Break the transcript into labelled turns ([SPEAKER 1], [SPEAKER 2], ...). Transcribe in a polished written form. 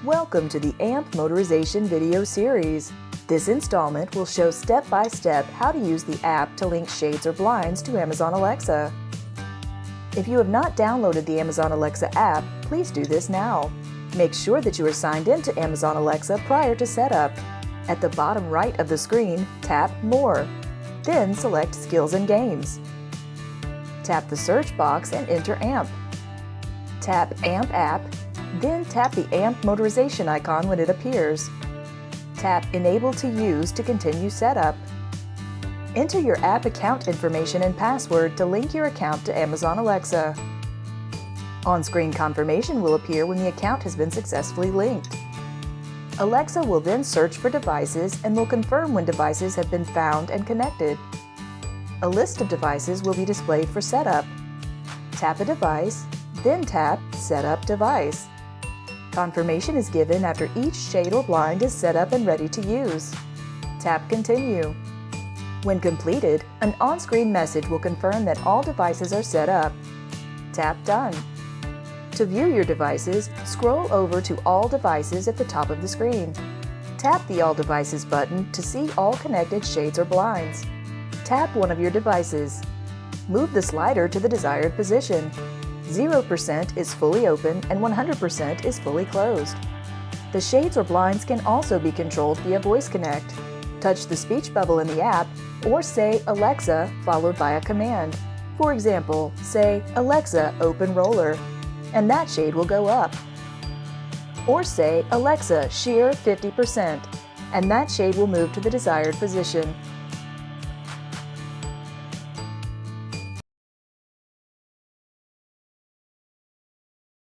[SPEAKER 1] Welcome to the AMP Motorization video series. This installment will show step-by-step how to use the app to link shades or blinds to Amazon Alexa. If you have not downloaded the Amazon Alexa app, please do this now. Make sure that you are signed in to Amazon Alexa prior to setup. At the bottom right of the screen, tap More. Then select Skills and Games. Tap the search box and enter AMP. Tap AMP app, then tap the AMP motorization icon when it appears. Tap Enable to Use to continue setup. Enter your app account information and password to link your account to Amazon Alexa. On-screen confirmation will appear when the account has been successfully linked. Alexa will then search for devices and will confirm when devices have been found and connected. A list of devices will be displayed for setup. Tap a device, then tap Setup Device. Confirmation is given after each shade or blind is set up and ready to use. Tap Continue. When completed, an on-screen message will confirm that all devices are set up. Tap Done. To view your devices, scroll over to All Devices at the top of the screen. Tap the All Devices button to see all connected shades or blinds. Tap one of your devices. Move the slider to the desired position. 0% is fully open and 100% is fully closed. The shades or blinds can also be controlled via Voice Connect. Touch the speech bubble in the app or say Alexa followed by a command. For example, say Alexa open roller, and that shade will go up. Or say Alexa shear 50%, and that shade will move to the desired position.